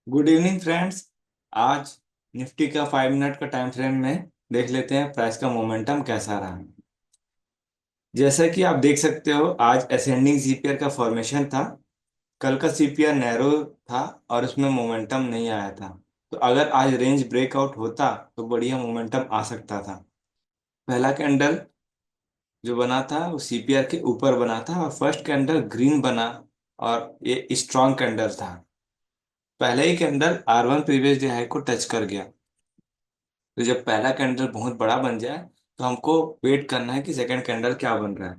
Good evening friends. आज Nifty का 5 minute का टाइम फ्रेम में देख लेते हैं प्राइस का मोमेंटम कैसा रहा। जैसा कि आप देख सकते हो, आज असेंडिंग सीपीआर का फॉर्मेशन था। कल का सीपीआर नैरो था और उसमें मोमेंटम नहीं आया था। तो अगर आज रेंज ब्रेकआउट होता तो बढ़िया मोमेंटम आ सकता था। पहला कैंडल जो बना था वो सीपीआर के ऊपर बना था और फर्स्ट कैंडल ग्रीन बना और ये स्ट्रॉन्ग कैंडल था। पहले ही candle R1 previous day high को टच कर गया। तो जब पहला कैंडल बहुत बड़ा बन जाए तो हमको वेट करना है कि सेकंड कैंडल क्या बन रहा है।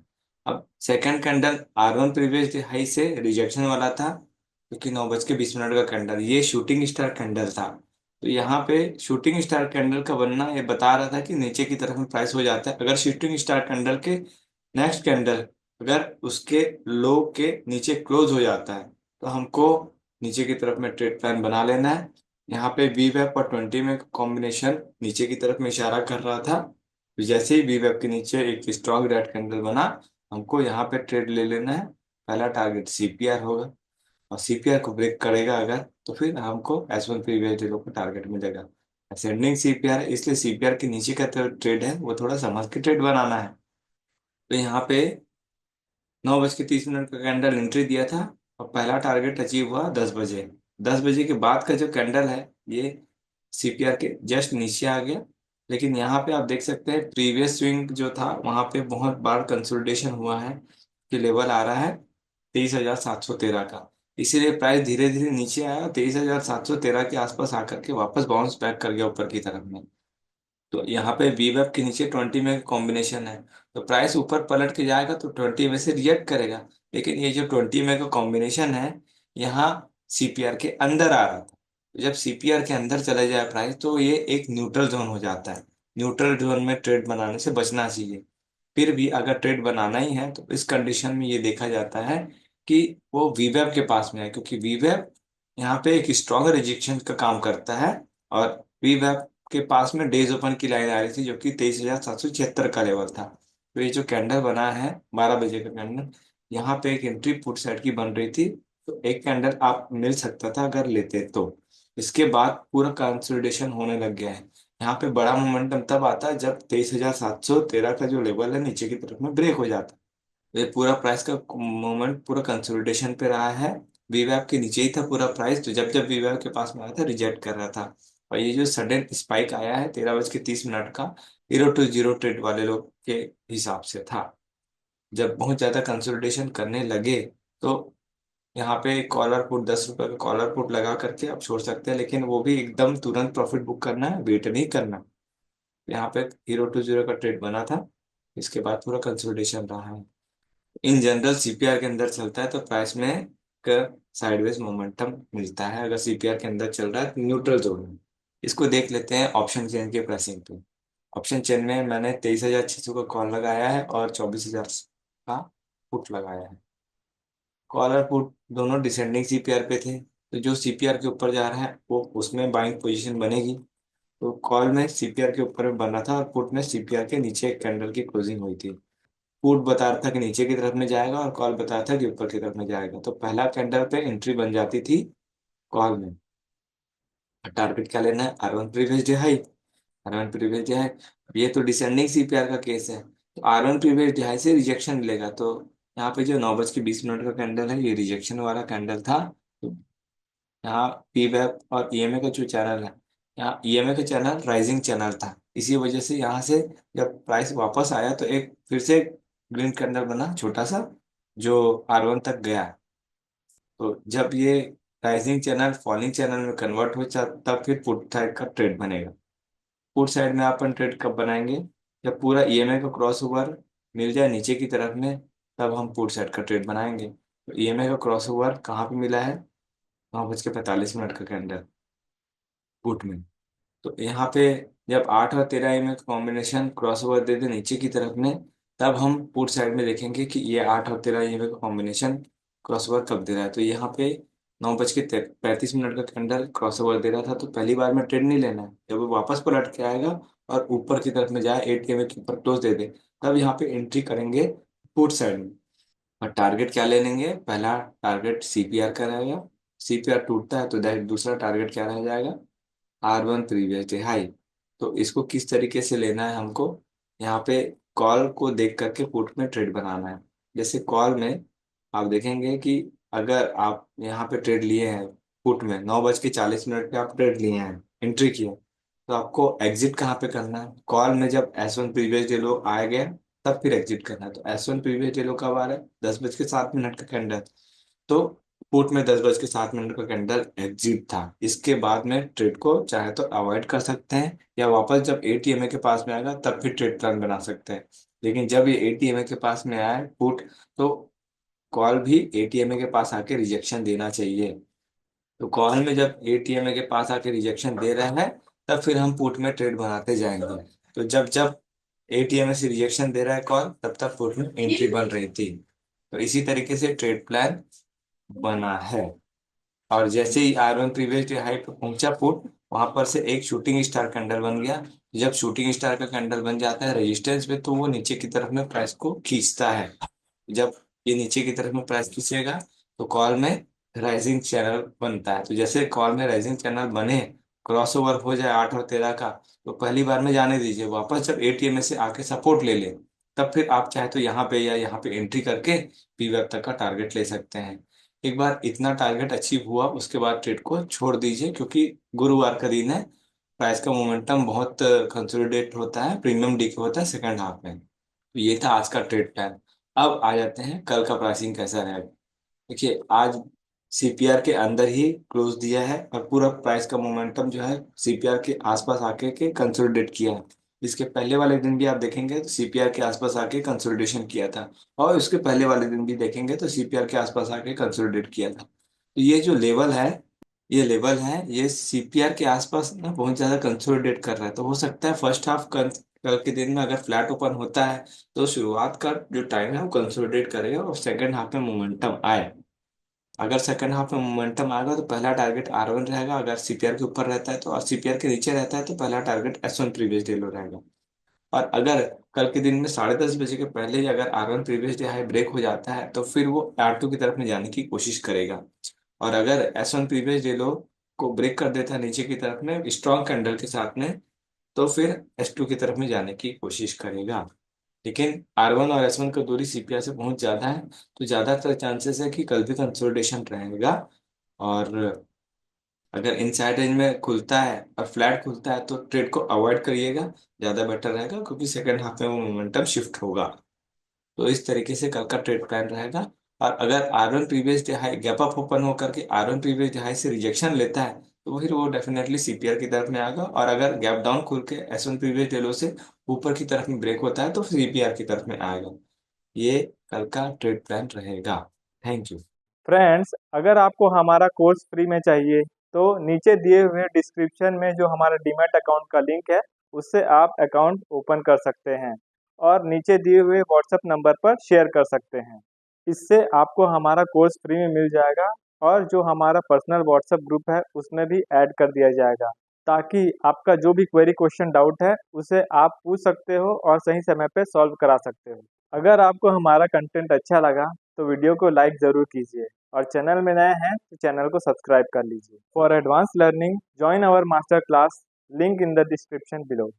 अब second candle R1 previous day high से रिजेक्शन वाला था, क्योंकि 9:20 का कैंडल ये शूटिंग स्टार कैंडल था। तो यहाँ पे शूटिंग स्टार कैंडल का बनना ये बता रहा था कि नीचे की तरफ में प्राइस हो जाता है। अगर शूटिंग स्टार कैंडल के नेक्स्ट कैंडल अगर उसके लो के नीचे क्लोज हो जाता है तो हमको नीचे की तरफ में ट्रेड प्लान बना लेना है। यहाँ पे वी वेब और 20 में कॉम्बिनेशन नीचे की तरफ में इशारा कर रहा था। तो जैसे ही वी वेब के नीचे एक स्ट्रॉन्ग रेड कैंडल बना, हमको यहाँ पे ट्रेड ले लेना है। पहला टारगेट सीपीआर होगा और सीपीआर को ब्रेक करेगा अगर, तो फिर हमको S1 प्रीवियस डे लो को टारगेट मिलेगा। असेंडिंग सीपीआर है, इसलिए सीपीआर के नीचे का ट्रेड है वो थोड़ा समझ के ट्रेड बनाना है। तो यहाँ पे 9:30 का कैंडल एंट्री दिया था और पहला टारगेट अचीव हुआ 10 बजे। 10 बजे के बाद का जो कैंडल है ये सीपीआर के जस्ट नीचे आ गया। लेकिन यहाँ पे आप देख सकते हैं प्रीवियस स्विंग जो था वहां पे बहुत बार कंसोलिडेशन हुआ है कि लेवल आ रहा है 23,713 का। इसीलिए प्राइस धीरे धीरे नीचे आया, 23,713 के आसपास आकर के वापस बाउंस बैक कर गया ऊपर की तरफ में। तो यहाँ पे वीवेब के नीचे 20 में कॉम्बिनेशन है। तो प्राइस ऊपर पलट के जाएगा तो 20 में से रिजेक्ट करेगा। लेकिन ये जो 20 में का कॉम्बिनेशन है यहाँ सीपीआर के अंदर आ रहा था। तो जब सीपीआर के अंदर चला जाए प्राइस तो ये एक न्यूट्रल जोन हो जाता है। न्यूट्रल जोन में ट्रेड बनाने से बचना चाहिए। फिर भी अगर ट्रेड बनाना ही है तो इस कंडीशन में ये देखा जाता है कि वो वीवेब के पास में है, क्योंकि वीवेब यहाँ पे एक स्ट्रॉन्ग रिजेक्शन का काम करता है। और वीवेब के पास में डेज ओपन की लाइन आ रही थी जो कि 23,776 का लेवल था। तो ये जो कैंडल बना है 12 बजे का कैंडल, यहाँ पे एक एंट्री पुट साइड की बन रही थी। तो एक कैंडल आप मिल सकता था अगर लेते तो। इसके बाद पूरा कंसोलिडेशन होने लग गया है। यहाँ पे बड़ा मोमेंटम तब आता है जब 23,713 का जो लेवल है नीचे की तरफ में ब्रेक हो जाता है। तो ये पूरा प्राइस का मोमेंट पूरा कंसोलिडेशन पे रहा है। वीवैप के नीचे ही था पूरा प्राइस, तो जब जब वीवैप के पास में आया था रिजेक्ट कर रहा था। और ये जो सडन स्पाइक आया है 13:30 का, 0 to 0 ट्रेड वाले लोग के हिसाब से था। जब बहुत ज्यादा कंसोलिडेशन करने लगे तो यहाँ पे कॉलर पुट 10 रुपए का कॉलर पुट लगा करके आप छोड़ सकते हैं, लेकिन वो भी एकदम तुरंत प्रॉफिट बुक करना है, वेट नहीं करना। यहाँ पे 0 to 0 का ट्रेड बना था। इसके बाद पूरा कंसोलिडेशन रहा है। इन जनरल सीपीआर के अंदर चलता है तो प्राइस में एक साइडवेज मोमेंटम मिलता है। अगर सीपीआर के अंदर चल रहा है तो न्यूट्रल जोन में। इसको देख लेते हैं ऑप्शन चेन के प्राइसिंग पे। ऑप्शन चेन में मैंने 23,600 का कॉल लगाया है और 24,000 का पुट लगाया है। कॉल और पुट दोनों डिसेंडिंग सीपीआर पे थे, तो जो सीपीआर के ऊपर जा रहा है वो उसमें बाइंग पोजीशन बनेगी। तो कॉल में सीपीआर के ऊपर में बना था और पुट में सीपीआर के नीचे एक कैंडल की क्लोजिंग हुई थी। पुट बता रहा था कि नीचे की तरफ में जाएगा और कॉल बता रहा था कि ऊपर की तरफ में जाएगा। तो पहला कैंडल पे एंट्री बन जाती थी कॉल में। टारगेट क्या लेना है? R1 previous day high. R1 previous day high. अब ये तो डिसेंडिंग सीपीआर का केस है, तो R1 प्रीवियस डे हाई से रिजेक्शन मिलेगा। तो यहाँ पे जो 9:20 का कैंडल है ये रिजेक्शन वाला कैंडल था। तो यहाँ पी वेब और ईएमए का जो चैनल है, यहाँ ईएमए का चैनल राइजिंग चैनल था। इसी वजह से यहाँ से जब प्राइस वापस आया तो एक फिर से ग्रीन कैंडल बना छोटा सा जो R1 तक गया। तो जब ये राइजिंग चैनल फॉलिंग चैनल में कन्वर्ट हो तब फिर पुट साइड का ट्रेड बनेगा। पुट साइड में अपन ट्रेड कब बनाएंगे? जब पूरा ईएमए का क्रॉस ओवर मिल जाए नीचे की तरफ में, तब हम पुट साइड का ट्रेड बनाएंगे। तो ईएमए का क्रॉस ओवर कहाँ पे मिला है? 9:45 का कैंडल पुट में। तो यहाँ पे जब 8 और 13 का कॉम्बिनेशन क्रॉस ओवर दे दे नीचे की तरफ में, तब हम पुट साइड में देखेंगे कि ये 8 और 13 का कॉम्बिनेशन क्रॉस ओवर कब दे रहा है। तो यहाँ पे 9:35 का कैंडल क्रॉस ओवर दे रहा था, तो पहली बार में ट्रेड नहीं लेना है। जब वो वापस पलट के आएगा और ऊपर की तरफ में जाए 8 के ऊपर क्लोज दे दे, तब यहाँ पे एंट्री करेंगे पुट साइड में। और टारगेट क्या ले लेंगे? पहला टारगेट सीपीआर का रहेगा। सीपीआर टूटता है तो दूसरा टारगेट क्या रह जाएगा, R1 प्रीवियस डे हाई। तो इसको किस तरीके से लेना है हमको, यहाँ पे कॉल को देख करके पुट में ट्रेड बनाना है। जैसे कॉल में आप देखेंगे कि अगर आप यहाँ पे ट्रेड लिए हैं, पुट में 9:40 पे आप ट्रेड लिए हैं, एंट्री किया, तो आपको एग्जिट कहाँ पे करना है, कॉल में जब S1 प्रीवियस डे लो आ गया तब फिर एग्जिट करना है। तो S1 प्रीवियस डे लो कब आ रहा है, 10:07 का कैंडल। तो पुट में 10:07 का कैंडल एग्जिट था। इसके बाद में ट्रेड को चाहे तो अवॉइड कर सकते हैं, या वापस जब एटीएमए के पास में आएगा तब फिर ट्रेड प्लान बना सकते हैं। लेकिन जब ये एटीएमए के पास में आए पुट, तो कॉल भी एटीएमए के पास आके रिजेक्शन देना चाहिए। तो कॉल में जब एटीएमए के पास आके रिजेक्शन दे रहा है तब फिर हम पुट में ट्रेड बनाते जाएंगे। तो जब जब एटीएमए से रिजेक्शन दे रहा है कॉल, तब तक पुट में एंट्री बन रही थी। तो इसी तरीके से ट्रेड प्लान बना है। और जैसे ही R1 प्रीवियस डे हाई पे पहुंचा पुट, वहां पर से एक शूटिंग स्टार कैंडल बन गया। जब शूटिंग स्टार का कैंडल बन जाता है रेजिस्टेंस पे, तो वो नीचे की तरफ में प्राइस को खींचता है। जब ये नीचे की तरफ में प्राइस खींचेगा तो कॉल में राइजिंग चैनल बनता है। तो जैसे कॉल में राइजिंग चैनल बने, क्रॉसओवर हो जाए 8 और 13 का, तो पहली बार में जाने दीजिए। वापस जब एटीएम से आके सपोर्ट ले ले, तब फिर आप चाहे तो यहाँ पे या यहाँ पे एंट्री करके पी वेब तक का टारगेट ले सकते हैं। एक बार इतना टारगेट अचीव हुआ उसके बाद ट्रेड को छोड़ दीजिए, क्योंकि गुरुवार का दिन है, प्राइस का मोमेंटम बहुत कंसोलिडेट होता है, प्रीमियम डीके होता है सेकंड हाफ में। तो ये था आज का ट्रेड प्लान। अब आ जाते हैं कल का प्राइसिंग कैसा रहेगा। देखिए आज सीपीआर के अंदर ही क्लोज दिया है और पूरा प्राइस का मोमेंटम जो है सीपीआर के आसपास आके के कंसोलिडेट किया है। इसके पहले वाले दिन भी आप देखेंगे तो सीपीआर के आसपास आके कंसोलिडेशन किया था, और उसके पहले वाले दिन भी देखेंगे तो सीपीआर के आसपास आके कंसोलिडेट किया था। तो ये जो लेवल है, ये लेवल है, ये सीपीआर के आसपास ना बहुत ज्यादा कंसोलिडेट कर रहा है। तो हो सकता है फर्स्ट हाफ कल के दिन में अगर फ्लैट ओपन होता है तो शुरुआत का जो टाइम है वो कंसोलिडेट करेगा और सेकंड हाफ में मोमेंटम आए। अगर सेकंड हाफ में मोमेंटम आएगा तो पहला टारगेट R1 रहेगा, अगर सीपीआर के ऊपर रहता है तो, और सीपीआर के नीचे रहता है तो पहला टारगेट S1 प्रीवियस डे लो रहेगा। और अगर कल के दिन में 10:30 के पहले ही अगर R1 previous day high break हो जाता है तो फिर वो R2 की तरफ में जाने की कोशिश करेगा। और अगर S1 प्रीवियस डे लो को ब्रेक कर देता है नीचे की तरफ में स्ट्रॉन्ग कैंडल के साथ में, तो फिर S2 की तरफ में जाने की कोशिश करेगा। लेकिन R1 और S1 का दूरी सीपीआर से बहुत ज्यादा है, तो ज्यादातर चांसेस है कि कल भी कंसोलिडेशन रहेगा। और अगर इनसाइड रेंज में खुलता है और फ्लैट खुलता है तो ट्रेड को अवॉइड करिएगा, ज्यादा बेटर रहेगा, क्योंकि सेकंड हाफ में वो मोमेंटम शिफ्ट होगा। तो इस तरीके से कल का ट्रेड प्लान रहेगा। और अगर R1 previous day high gap up open होकर के R1 प्रीवियस डे हाई से रिजेक्शन लेता है, तो फिर वो डेफिनेटली सीपीआर की तरफ में आएगा। और अगर गैप डाउन खुल के S1 प्रीवियस डे लो से ऊपर की तरफ में ब्रेक होता है तो सीपीआर की तरफ में आएगा। ये कल का ट्रेड प्लान रहेगा। Thank you. फ्रेंड्स, अगर आपको हमारा कोर्स फ्री में चाहिए तो नीचे दिए हुए डिस्क्रिप्शन में जो हमारा डीमैट अकाउंट का लिंक है उससे आप अकाउंट ओपन कर सकते हैं और नीचे दिए हुए व्हाट्सएप नंबर पर शेयर कर सकते हैं। इससे आपको हमारा कोर्स फ्री में मिल जाएगा और जो हमारा पर्सनल व्हाट्सएप ग्रुप है उसमें भी ऐड कर दिया जाएगा, ताकि आपका जो भी क्वेरी क्वेश्चन डाउट है उसे आप पूछ सकते हो और सही समय पे सॉल्व करा सकते हो। अगर आपको हमारा कंटेंट अच्छा लगा तो वीडियो को लाइक ज़रूर कीजिए और चैनल में नए हैं तो चैनल को सब्सक्राइब कर लीजिए। For advance learning join our master class, link in the description below.